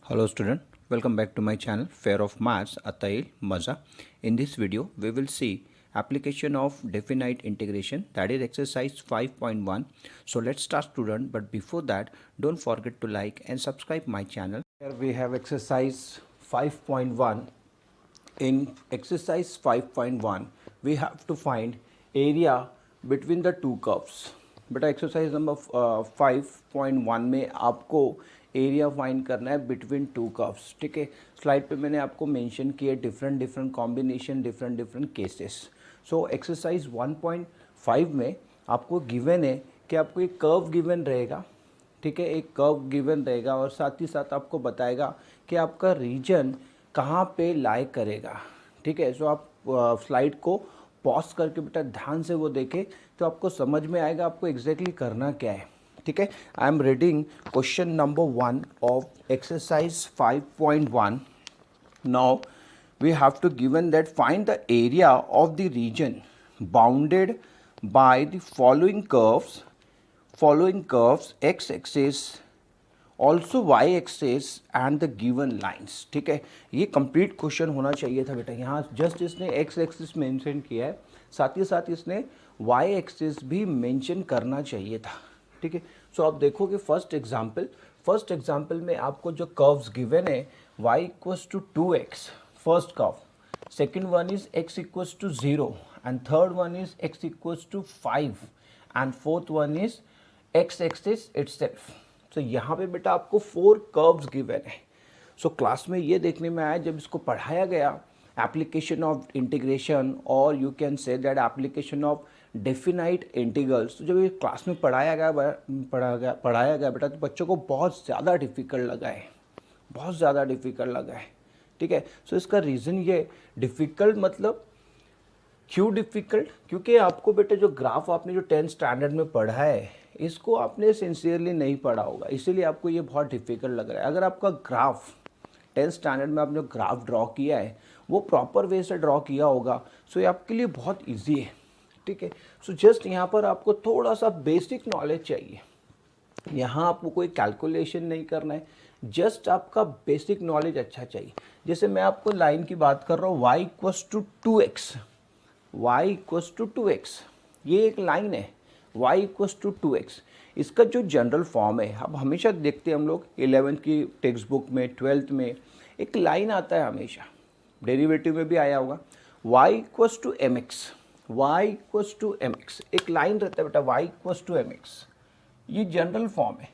Hello student, welcome back to my channel Fair of Maths Atail Maza. In this video we will see application of definite integration, that is exercise 5.1. So let's start student, but before that don't forget to like and subscribe my channel. Here we have exercise 5.1. In exercise 5.1 we have to find area between the two curves. बेटा exercise number 5.1 में आपको area find करना है between two curves. ठीक है, slide पे मैंने आपको मेंशन किए different combination, different cases. So exercise 1.5 में आपको गिवन है कि आपको एक कर्व गिवन रहेगा. ठीक है, एक कर्व गिवन रहेगा और साथ ही साथ आपको बताएगा कि आपका रीजन कहाँ पे लाई करेगा. ठीक है, सो आप स्लाइड को पॉज करके बेटा ध्यान से वो देखें तो आपको समझ में आएगा आपको एग्जैक्टली करना क्या है. ठीक है, I am reading question number 1 of exercise 5.1. Now we have to given that find the area of the region bounded by the following curves x axis also y axes and the given lines. ठीक है, ये complete question होना चाहिए था बेटा. यहाँ just इसने x axis mention किया है, साथ ही साथ इसने वाई एक्सेस भी मेंशन करना चाहिए था. ठीक है, सो आप देखोगे फर्स्ट एग्जाम्पल में आपको जो कर्व्स गिवन है y equals to 2x first curve, second one is x equals to 0 and third one is x equals to 5 and fourth one is x axis itself. तो यहाँ पे बेटा आपको 4 कर्व्स गिवन है. सो क्लास में ये देखने में आया जब इसको पढ़ाया गया एप्लीकेशन ऑफ इंटीग्रेशन और you can say that application of definite integrals. तो जब ये क्लास में पढ़ाया गया बेटा तो बच्चों को बहुत ज़्यादा डिफ़िकल्ट लगा है. ठीक है, सो इसका रीज़न ये डिफ़िकल्ट मतलब क्यों डिफ़िकल्ट, क्योंकि आपको बेटे जो ग्राफ आपने जो 10th स्टैंडर्ड में पढ़ा है इसको आपने सिंसियरली नहीं पढ़ा होगा, इसीलिए आपको ये बहुत डिफ़िकल्ट लग रहा है. अगर आपका ग्राफ 10th स्टैंडर्ड में आपने ग्राफ ड्रॉ किया है वो प्रॉपर वे से ड्रॉ किया होगा सो ये आपके लिए बहुत ईजी है. ठीक है, सो जस्ट यहाँ पर आपको थोड़ा सा बेसिक नॉलेज चाहिए. यहाँ आपको कोई कैलकुलेशन नहीं करना है, जस्ट आपका बेसिक नॉलेज अच्छा चाहिए. जैसे मैं आपको लाइन की बात कर रहा हूँ y इक्वल्स टू 2x, ये एक लाइन है y इक्वल्स टू 2x. इसका जो जनरल फॉर्म है अब हमेशा देखते हैं हम लोग 11th की टेक्स्ट बुक में 12th में एक लाइन आता है, हमेशा डेरिवेटिव में भी आया होगा y इक्वल्स टू mx, एक लाइन रहता है बेटा y इक्वल्स टू mx. ये जनरल फॉर्म है.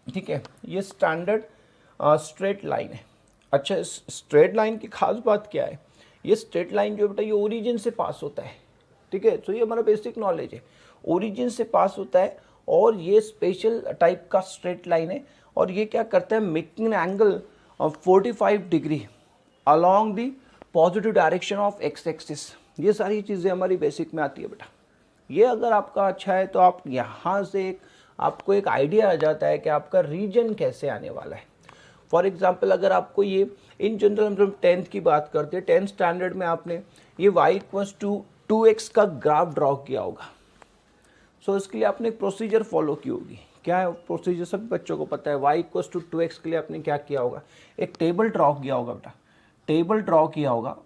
ठीक है, ये स्टैंडर्ड स्ट्रेट लाइन है. अच्छा, इस स्ट्रेट लाइन की खास बात क्या है, ये स्ट्रेट लाइन जो बेटा ये ओरिजिन से पास होता है. ठीक है, तो ये हमारा बेसिक नॉलेज है, ओरिजिन से पास होता है और ये स्पेशल टाइप का स्ट्रेट लाइन है. और ये क्या करता है, making angle of 45 degree along the positive direction of x axis. ये सारी चीज़ें हमारी बेसिक में आती है बेटा. ये अगर आपका अच्छा है तो आप यहाँ से आपको एक आइडिया आ जाता है कि आपका रीजन कैसे आने वाला है. फॉर एग्जाम्पल अगर आपको ये इन जनरल हम 10th की बात करते हैं, 10th स्टैंडर्ड में आपने ये y इक्वल्स टू 2x का ग्राफ ड्रॉ किया होगा. सो इसके लिए आपने एक प्रोसीजर फॉलो की होगी. क्या है प्रोसीजर, सभी बच्चों को पता है. y इक्वल्स टू 2x के लिए आपने क्या किया होगा, एक टेबल ड्रॉ किया होगा बेटा,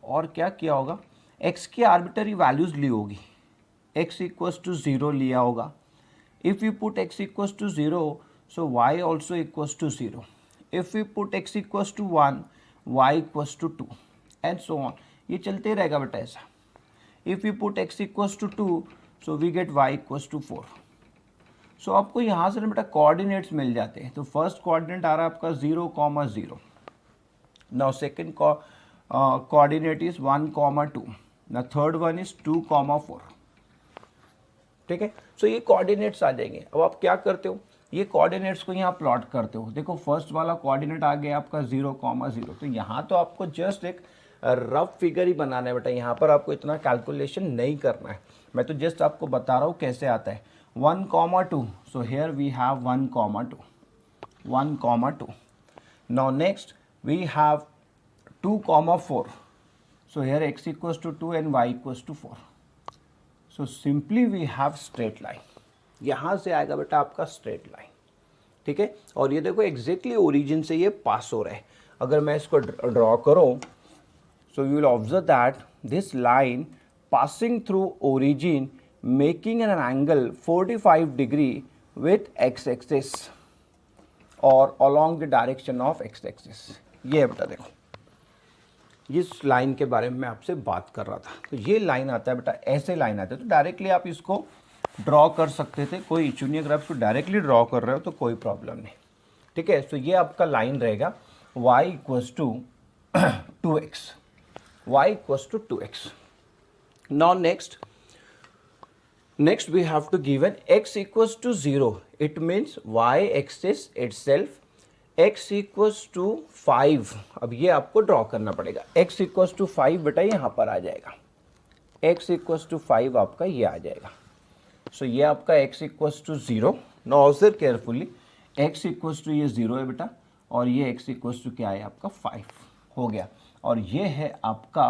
और क्या किया होगा, x की आर्बिटरी वैल्यूज़ ली होगी. x इक्वल्स टू 0 लिया होगा. If you put x equals to 0 so y also equals to 0. If you put x equals to 1 y equals to 2 and so on. ये चलते रहेगा बेटा ऐसा. If you put x equals to 2 so we get y equals to 4. So आपको यहाँ से बेटा coordinates मिल जाते हैं. तो फर्स्ट कोऑर्डिनेट आ रहा है आपका 0,0. Now second coordinate is 1,2. Now third one is 2,4. ठीक है, सो ये कोऑर्डिनेट्स आ जाएंगे. अब आप क्या करते हो, ये कोऑर्डिनेट्स को यहाँ प्लॉट करते हो. देखो फर्स्ट वाला कोऑर्डिनेट आ गया आपका 0,0. तो यहाँ तो आपको जस्ट एक रफ फिगर ही बनाना है बेटा, यहाँ पर आपको इतना कैलकुलेशन नहीं करना है. मैं तो जस्ट आपको बता रहा हूँ कैसे आता है. 1,2. So here we have 1,2. Now next we have 2,4. So here x equals to 2 and y equals to 4. So simply we have straight line. यहाँ से आएगा बेटा आपका स्ट्रेट लाइन. ठीक है। और ये देखो एग्जैक्टली ओरिजिन से ये पास हो रहा है। अगर मैं इसको ड्रॉ करूँ, so you will observe that this line passing through origin making an angle 45 degree with x-axis or along the direction of x-axis। ये बेटा देखो, इस लाइन के बारे में मैं आपसे बात कर रहा था। तो ये लाइन आता है बेटा, ऐसे लाइन आते हैं, तो डायरेक्टली आप इसको ड्रॉ कर सकते थे, कोई इशू नहीं। अगर आप इसको डायरेक्टली ड्रॉ कर रहे हो तो कोई प्रॉब्लम नहीं, ठीक है। तो ये आपका लाइन रहेगा y equals to 2x, y equals to 2x। Now next we have to given x equals to 0. It means y axis itself x equals to 5। अब ये आपको ड्रॉ करना पड़ेगा। x equals to 5 बेटा यहाँ पर आ जाएगा, x equals to 5 आपका ये आ जाएगा। सो ये आपका x equals to 0। Now observe carefully, x equals to ये 0 है बेटा, और ये x equals to क्या है आपका 5 हो गया। और ये है आपका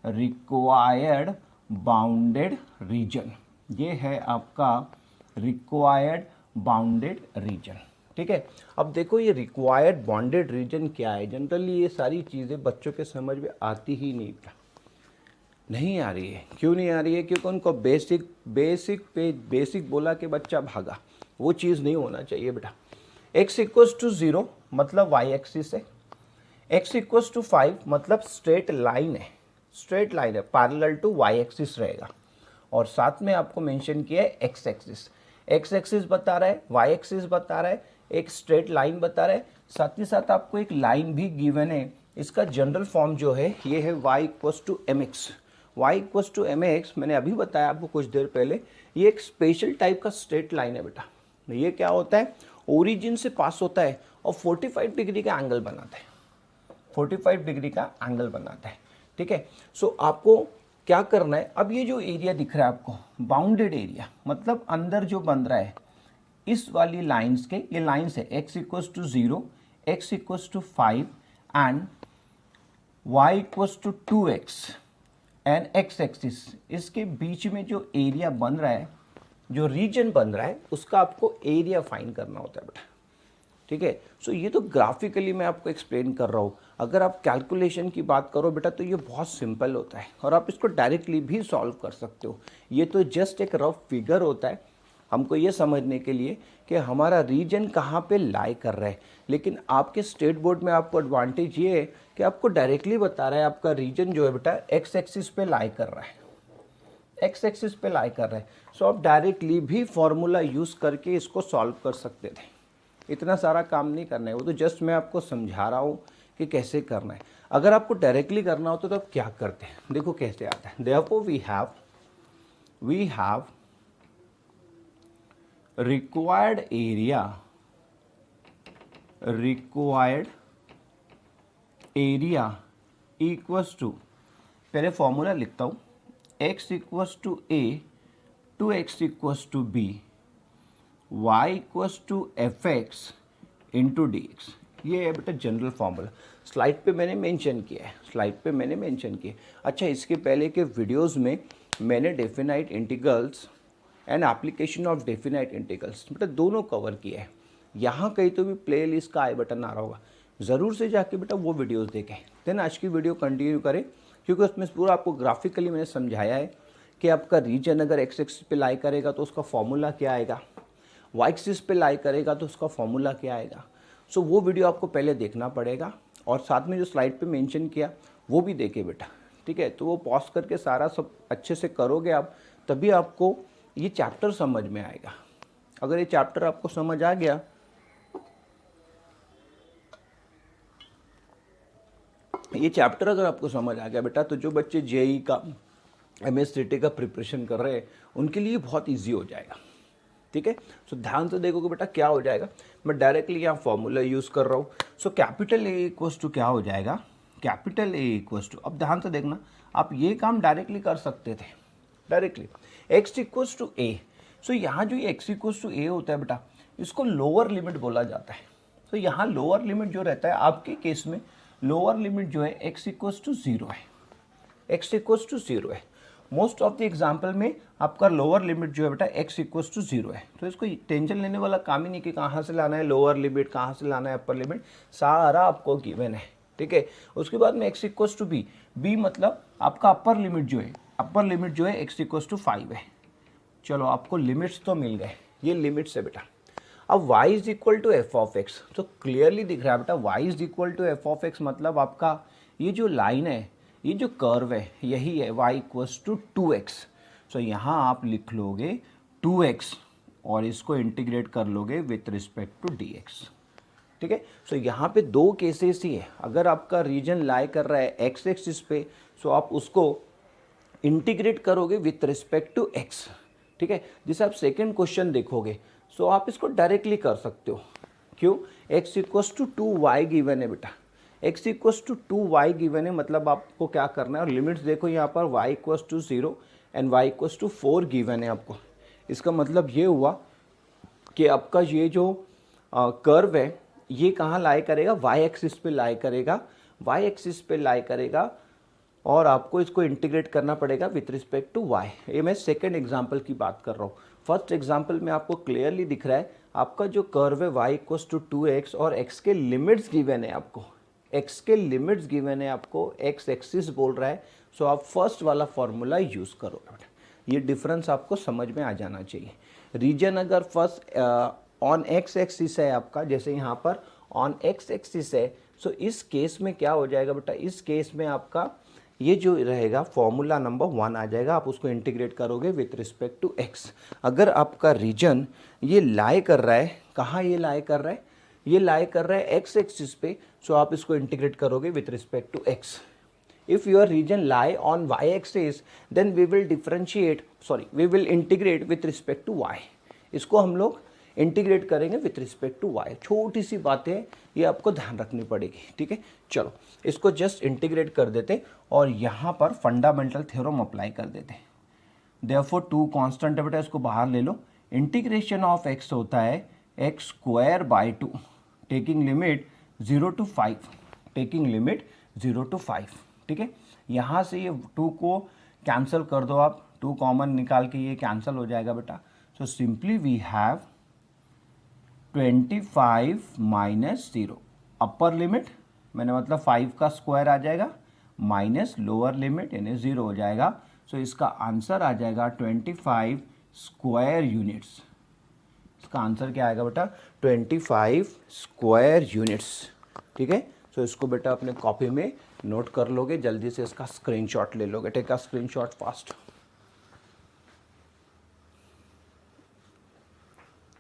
रिक्वायर्ड बाउंडेड रीजन, ये है आपका रिक्वायर्ड बाउंडेड रीजन, ठीक है। अब देखो ये रिक्वायर्ड बाउंडेड रीजन क्या है। जनरली ये सारी चीज़ें बच्चों के समझ में आती ही नहीं आ रही है। क्यों नहीं आ रही है? क्योंकि उनको बेसिक बोला कि बच्चा भागा, वो चीज़ नहीं होना चाहिए बेटा। x इक्वल्स टू 0 मतलब वाई एक्सिस है, x इक्वल्स टू 5 मतलब स्ट्रेट लाइन है, स्ट्रेट लाइन है, पैरेलल टू वाई एक्सिस रहेगा। और साथ में आपको मेंशन किया है x एक्सिस, x एक्सिस बता रहा है, y एक्सिस बता रहा है, एक स्ट्रेट लाइन बता रहा है, साथ ही साथ आपको एक लाइन भी गिवन है। इसका जनरल फॉर्म जो है ये है y equals to mx। y equals to mx मैंने अभी बताया आपको कुछ देर पहले, ये एक स्पेशल टाइप का स्ट्रेट लाइन है बेटा। ये क्या होता है? ओरिजिन से पास होता है और 45 डिग्री का एंगल बनाता है, 45 डिग्री का एंगल बनाता है, ठीक है। सो आपको क्या करना है, अब ये जो एरिया दिख रहा है आपको बाउंडेड एरिया, मतलब अंदर जो बन रहा है इस वाली लाइंस के, ये लाइंस है x equals to 0, x equals to 5 and y equals to 2x and x axis, इसके बीच में जो एरिया बन रहा है, जो रीजन बन रहा है, उसका आपको एरिया फाइंड करना होता है बेटा, ठीक है। सो ये तो ग्राफिकली मैं आपको एक्सप्लेन कर रहा हूँ। अगर आप कैलकुलेशन की बात करो बेटा तो ये बहुत सिंपल होता है और आप इसको डायरेक्टली भी सॉल्व कर सकते हो। ये तो जस्ट एक रफ फिगर होता है हमको ये समझने के लिए कि हमारा रीजन कहाँ पे लाई कर रहा है। लेकिन आपके स्टेट बोर्ड में आपको एडवांटेज ये है कि आपको डायरेक्टली बता रहा है आपका रीजन जो है बेटा एक्स एक्सिस पे लाई कर रहा है, एक्स एक्सिस पे लाई कर रहा है। सो आप डायरेक्टली भी फॉर्मूला यूज़ करके इसको सॉल्व कर सकते थे, इतना सारा काम नहीं करना है, वो तो जस्ट मैं आपको समझा रहा हूँ कि कैसे करना है। अगर आपको डायरेक्टली करना होता तो आप क्या करते हैं, देखो कैसे आता है। Therefore we have required area equals to, पहले फॉर्मूला लिखता हूँ, x equals to a, 2x equals to b, y equals to fx into dx। ये है बेटा जनरल फॉर्मूला, स्लाइड पे मैंने मेंशन किया। अच्छा, इसके पहले के वीडियोस में मैंने definite integrals and application of definite integrals बेटा दोनों कवर किए हैं। यहाँ कहीं तो भी प्ले लिस्ट का आई बटन आ रहा होगा, ज़रूर से जाके बेटा वो वीडियोस देखें। देन आज की वीडियो कंटिन्यू करें, क्योंकि उसमें पूरा आपको ग्राफिकली मैंने समझाया है कि आपका रीजन अगर एक्स एक्सिस पे लाई करेगा तो उसका फॉर्मूला क्या आएगा, वाई एक्सिस पे लाई करेगा तो उसका फॉर्मूला क्या आएगा। सो वो वीडियो आपको पहले देखना पड़ेगा और साथ में जो स्लाइड पे मेंशन किया वो भी देखे बेटा, ठीक है। तो वो पॉज करके सारा सब अच्छे से करोगे आप, तभी आपको ये चैप्टर समझ में आएगा। अगर ये चैप्टर आपको समझ आ गया, अगर आपको समझ आ गया बेटा, तो जो बच्चे जेई का, एमएससीटी का प्रिपरेशन कर रहे हैं उनके लिए बहुत इजी हो जाएगा, ठीक है। सो ध्यान से देखोगे बेटा क्या हो जाएगा। मैं डायरेक्टली यहाँ फॉर्मूला यूज़ कर रहा हूँ। So capital A equals to क्या हो जाएगा, कैपिटल ए इक्वल्स टू, अब ध्यान से देखना, आप ये काम डायरेक्टली कर सकते थे, डायरेक्टली एक्स इक्वल्स टू ए। सो यहाँ जो ये एक्स इक्वल्स टू ए होता है बेटा, इसको लोअर लिमिट बोला जाता है। तो यहाँ लोअर लिमिट जो रहता है आपके केस में, लोअर लिमिट जो है x इक्वल्स टू 0 है, x इक्वल्स टू 0 है। मोस्ट ऑफ द एग्जाम्पल में आपका लोअर लिमिट जो है बेटा x इक्वल टू 0 है, तो इसको टेंशन लेने वाला काम ही नहीं कि कहाँ से लाना है लोअर लिमिट, कहाँ से लाना है अपर लिमिट, सारा आपको गिवन है, ठीक है। उसके बाद में x इक्वल टू b मतलब आपका अपर लिमिट जो है x इक्वल टू 5 है। चलो आपको लिमिट्स तो मिल गए, ये लिमिट्स है बेटा। अब y is equal to f of x, तो क्लियरली दिख रहा है बेटा y is equal to f of x मतलब आपका ये जो लाइन है, ये जो कर्व है, यही है y इक्वल्स टू 2x। सो यहाँ आप लिख लोगे 2x और इसको इंटीग्रेट कर लोगे विथ रिस्पेक्ट टू dx, ठीक है। सो यहाँ पे दो केसेस ही है, अगर आपका रीजन लाई कर रहा है x एक्सिस पे, सो आप उसको इंटीग्रेट करोगे विथ रिस्पेक्ट टू x, ठीक है। जैसे आप सेकेंड क्वेश्चन देखोगे, सो आप इसको डायरेक्टली कर सकते हो, क्यों, x equals to 2y given है बेटा, x equals to 2y given है, मतलब आपको क्या करना है, और लिमिट्स देखो यहाँ पर y equals to 0 and y equals to 4 given है आपको। इसका मतलब ये हुआ कि आपका ये जो कर्व है ये कहाँ लाई करेगा, y एक्सिस पे लाई करेगा, और आपको इसको इंटीग्रेट करना पड़ेगा विथ रिस्पेक्ट टू y। ये मैं सेकेंड एग्जाम्पल की बात कर रहा हूँ। फर्स्ट एग्जाम्पल में आपको क्लियरली दिख रहा है आपका जो कर्व है y इक्वल्स टू 2x और x के लिमिट्स गिवन है आपको, x एक्सिस बोल रहा है। सो आप फर्स्ट वाला फॉर्मूला यूज़ करो, ये डिफरेंस आपको समझ में आ जाना चाहिए। रीजन अगर फर्स्ट ऑन x एक्सिस है आपका, जैसे यहाँ पर ऑन x एक्सिस है, सो इस केस में क्या हो जाएगा बेटा, इस केस में आपका ये जो रहेगा फॉर्मूला नंबर 1 आ जाएगा, आप उसको इंटीग्रेट करोगे विथ रिस्पेक्ट टू x। अगर आपका रीजन ये लाई कर रहा है, कहाँ ये लाई कर रहा है, ये लाई कर रहा है x एक्सिस पे, सो आप इसको इंटीग्रेट करोगे with respect to x। If your region lie on y axis then we will integrate with respect to y। इसको हम लोग इंटीग्रेट करेंगे विथ रिस्पेक्ट टू y। छोटी सी बातें ये आपको ध्यान रखनी पड़ेगी, ठीक है। चलो इसको जस्ट इंटीग्रेट कर देते और यहाँ पर फंडामेंटल थ्योरम अप्लाई कर देते। देयरफॉर 2 कांस्टेंट है बेटा, इसको बाहर ले लो। इंटीग्रेशन ऑफ x होता है x square by 2 taking limit 0 to 5, ठीक है। यहाँ से ये 2 को कैंसिल कर दो आप, 2 कॉमन निकाल के ये कैंसिल हो जाएगा बेटा। So simply we have 25 minus 0 upper limit, मैंने मतलब 5 का स्क्वायर आ जाएगा, माइनस लोअर लिमिट यानी 0 हो जाएगा। सो इसका आंसर आ जाएगा 25 स्क्वायर यूनिट्स। इसका आंसर क्या आएगा बेटा, 25 स्क्वायर यूनिट्स, ठीक है। सो इसको बेटा अपने कॉपी में नोट कर लोगे, जल्दी से इसका स्क्रीनशॉट ले लोगे, टेक अ स्क्रीनशॉट फास्ट।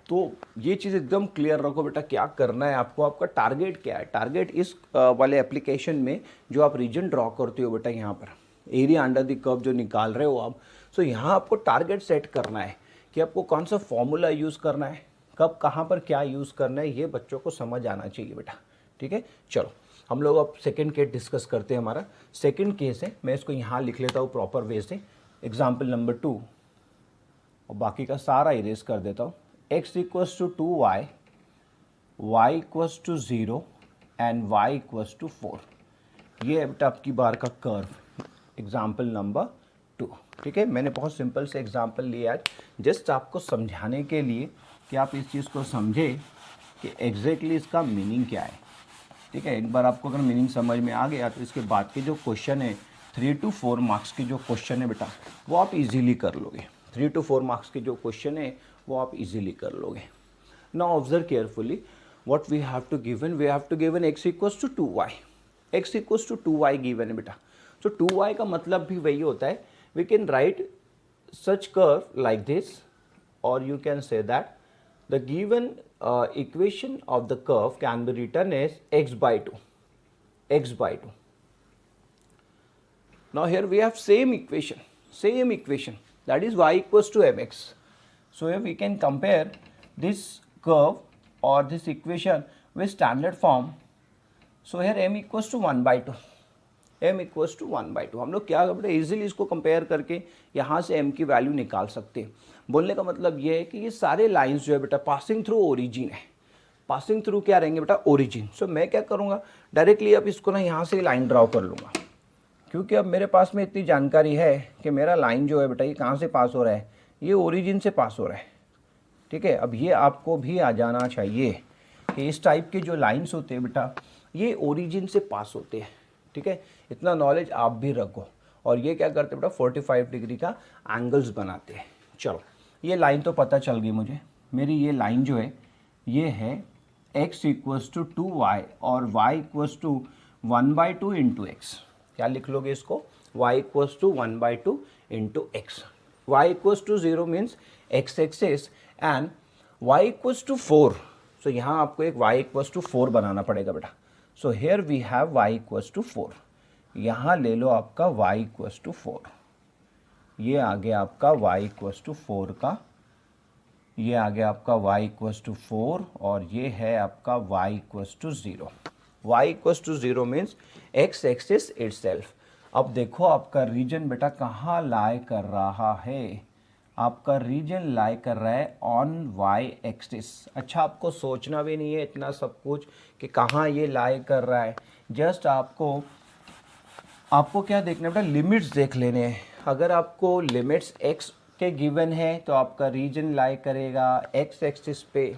तो ये चीज़ एकदम क्लियर रखो बेटा, क्या करना है आपको, आपका टारगेट क्या है। टारगेट इस वाले एप्लीकेशन में जो आप रीजन ड्रॉ करते हो बेटा, यहाँ पर एरिया अंडर द कर्व जो निकाल रहे हो आप, सो यहाँ आपको टारगेट सेट करना है कि आपको कौन सा फॉर्मूला यूज़ करना है, कब कहाँ पर क्या यूज़ करना है, ये बच्चों को समझ आना चाहिए बेटा, ठीक है। चलो हम लोग अब सेकेंड केस डिस्कस करते हैं। हमारा सेकेंड केस है, मैं इसको यहाँ लिख लेता हूँ प्रॉपर वे से, एग्जाम्पल नंबर 2, और बाकी का सारा इरेज कर देता हूँ। x equals to 2y, y equals to 0 and y equals to 4। ये है बेटा आपकी बार का कर्व, एग्जाम्पल नंबर 2, ठीक है। मैंने बहुत सिंपल से एग्जाम्पल लिया है जस्ट आपको समझाने के लिए कि आप इस चीज़ को समझे कि एग्जैक्टली इसका मीनिंग क्या है, ठीक है। एक बार आपको अगर मीनिंग समझ में आ गया तो इसके बाद के जो क्वेश्चन है 3 to 4 मार्क्स की जो क्वेश्चन है बेटा, वो आप इजीली कर लोगे। 3 to 4 मार्क्स के जो क्वेश्चन है वो आप इजीली कर लोगे। Now observe carefully what we have to given x equals to 2y, x equals to 2y given है बेटा। सो 2y का मतलब भी वही होता है, we can write such curve like this, और you can say that the given equation of the curve can be written as x by 2. Now here we have same equation that is y equals to mx. So here we can compare this curve or this equation with standard form. So here m equals to 1 by 2. हम लोग क्या करते हैं, easily इसको compare करके यहाँ से m की वैल्यू निकाल सकते हैं। बोलने का मतलब ये है कि ये सारे लाइंस जो है बेटा पासिंग थ्रू ओरिजिन है, पासिंग थ्रू क्या रहेंगे बेटा, ओरिजिन। सो मैं क्या करूँगा, डायरेक्टली अब इसको ना यहाँ से लाइन ड्रॉ कर लूँगा, क्योंकि अब मेरे पास में इतनी जानकारी है कि मेरा लाइन जो है बेटा ये कहाँ से पास हो रहा है, ये ओरिजिन से पास हो रहा है, ठीक है। अब ये आपको भी आ जाना चाहिए कि इस टाइप के जो लाइंस होते हैं बेटा ये ओरिजिन से पास होते हैं, ठीक है। इतना नॉलेज आप भी रखो। और ये क्या करते हैं बेटा 45 डिग्री का एंगल्स बनाते हैं। चलो ये लाइन तो पता चल गई मुझे। मेरी ये लाइन जो है ये है x = 2y और y = 1/2 × x। क्या लिख लोगे इसको, y = 1/2 × x। y = 0 means x axis and y = 4। So यहाँ आपको एक y = 4 बनाना पड़ेगा बेटा। So here we have y = 4। यहाँ ले लो आपका y = 4। ये आ गया आपका y = 4 का, ये आ गया आपका y = 4 और ये है आपका y = 0। y = 0 means x axis itself. अब देखो आपका रीजन बेटा कहाँ लाई कर रहा है, आपका रीजन लाई कर रहा है ऑन y एक्सिस। अच्छा आपको सोचना भी नहीं है इतना सब कुछ कि कहाँ ये लाई कर रहा है, जस्ट आपको क्या देखना है बेटा, लिमिट्स देख लेने हैं। अगर आपको लिमिट्स x के गिवन है तो आपका रीजन लाई करेगा x एक्सिस पे,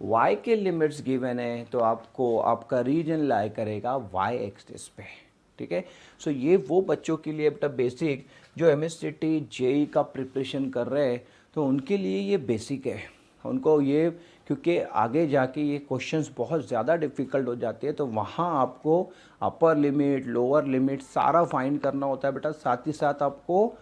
y के लिमिट्स गिवन है तो आपको आपका रीजन लाई करेगा y एक्सिस पे, ठीक है। सो ये वो बच्चों के लिए बेटा बेसिक जो एमएससीटी जेई का प्रिपरेशन कर रहे हैं तो उनके लिए ये बेसिक है। उनको ये क्योंकि आगे जाके ये क्वेश्चंस बहुत ज़्यादा डिफ़िकल्ट हो जाते हैं तो वहाँ आपको अपर लिमिट लोअर लिमिट सारा फाइंड करना होता है बेटा। साथ ही साथ आपको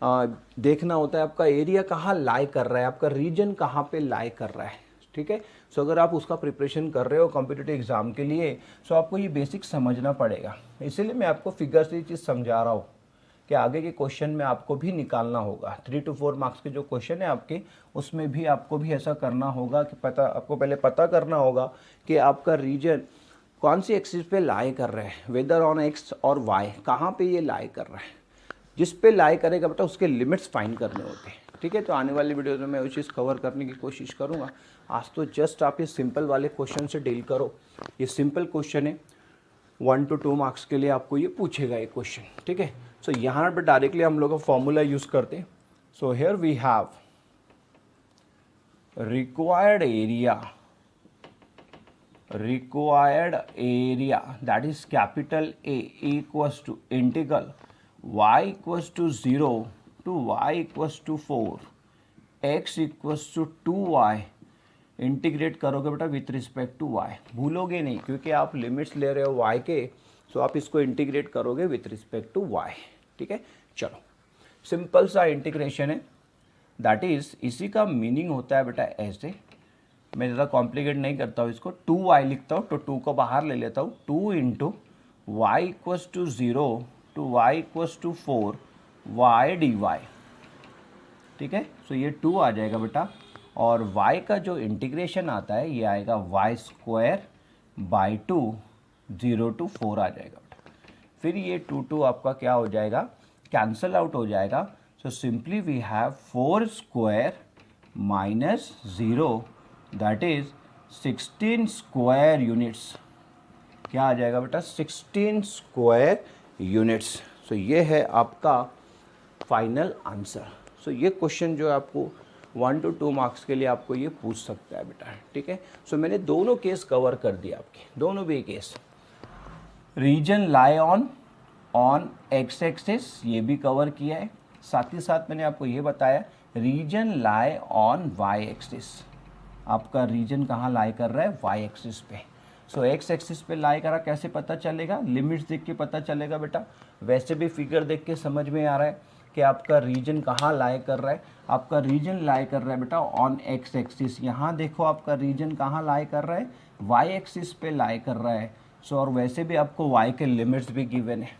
देखना होता है आपका एरिया कहाँ लाई कर रहा है, आपका रीजन कहाँ पे लाई कर रहा है, ठीक है। सो अगर आप उसका प्रिपरेशन कर रहे हो कॉम्पिटिटिव एग्ज़ाम के लिए सो आपको ये बेसिक समझना पड़ेगा। इसीलिए मैं आपको फिगर से ये चीज़ समझा रहा हूँ कि आगे के क्वेश्चन में आपको भी निकालना होगा। 3 to 4 मार्क्स के जो क्वेश्चन है आपके उसमें भी आपको भी ऐसा करना होगा कि आपको पहले पता करना होगा कि आपका रीजन कौन सी एक्सिस पे लाई कर रहा है, वेदर ऑन एक्स और वाई कहाँ पे ये लाई कर रहा है। जिस पे लाई करेगा बेटा उसके लिमिट्स फाइंड करने होते हैं, ठीक है। तो आने वाली वीडियोज़ में मैं वो चीज़ कवर करने की कोशिश करूँगा। आज तो जस्ट आप ये सिंपल वाले क्वेश्चन से डील करो। ये सिंपल क्वेश्चन है, 1 to 2 मार्क्स के लिए आपको ये पूछेगा ये क्वेश्चन, ठीक है। सो यहाँ पर डायरेक्टली हम लोग फॉर्मूला यूज़ करते हैं। So here we have required area that is capital A equals to integral y = 0 to y = 4 x = 2y integrate करोगे बेटा विथ रिस्पेक्ट टू y। भूलोगे नहीं क्योंकि आप लिमिट्स ले रहे हो y के, सो आप इसको इंटीग्रेट करोगे विथ रिस्पेक्ट टू y, ठीक है। चलो सिंपल सा इंटीग्रेशन है, दैट इज इसी का मीनिंग होता है बेटा ऐसे। मैं ज़्यादा कॉम्प्लिकेट नहीं करता हूँ इसको, 2y लिखता हूँ तो 2 को बाहर ले लेता हूँ। 2 × y = 0 to y = 4 y dy, ठीक है। सो ये 2 आ जाएगा बेटा और y का जो इंटीग्रेशन आता है ये आएगा y² 2 0 to 4 आ जाएगा बेटा। फिर ये 2 आपका क्या हो जाएगा, कैंसल आउट हो जाएगा। So simply we have 4² - 0 that is 16 square units. क्या आ जाएगा बेटा 16 स्क्वायर यूनिट्स। सो ये है आपका फाइनल आंसर। सो ये क्वेश्चन जो है आपको 1 to 2 मार्क्स के लिए आपको ये पूछ सकता है बेटा, ठीक है। सो मैंने दोनों केस कवर कर दिया आपके, दोनों भी case. Region lie on x axis ये भी कवर किया है। साथ ही साथ मैंने आपको ये बताया region lie on y axis. आपका रीजन कहाँ लाई कर रहा है, वाई एक्सिस पे। सो एक्स एक्सिस पे लाई करा कैसे पता चलेगा, लिमिट्स देख के पता चलेगा बेटा। वैसे भी फिगर देख के समझ में आ रहा है कि आपका रीजन कहाँ लाई कर रहा है। आपका रीजन लाई कर रहा है बेटा ऑन एक्स एक्सिस। यहाँ देखो आपका रीजन कहाँ लाई कर रहा है, वाई एक्सिस पे लाई कर रहा है। सो और वैसे भी आपको वाई के लिमिट्स भी गिवन है,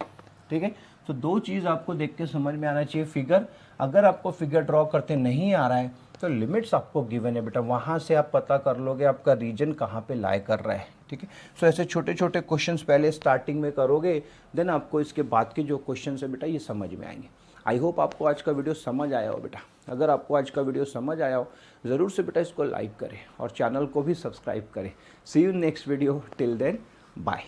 ठीक है। तो दो चीज़ आपको देख के समझ में आना चाहिए। फिगर अगर आपको फिगर ड्रॉ करते नहीं आ रहा है तो लिमिट्स आपको गिवन है बेटा, वहाँ से आप पता कर लोगे आपका रीजन कहाँ पे लाई कर रहा है, ठीक है। सो ऐसे छोटे छोटे क्वेश्चंस पहले स्टार्टिंग में करोगे, देन आपको इसके बाद के जो क्वेश्चन है बेटा ये समझ में आएंगे। आई होप आपको आज का वीडियो समझ आया हो बेटा। अगर आपको आज का वीडियो समझ आया हो ज़रूर से बेटा इसको लाइक करें और चैनल को भी सब्सक्राइब करें। See you next video, till then bye.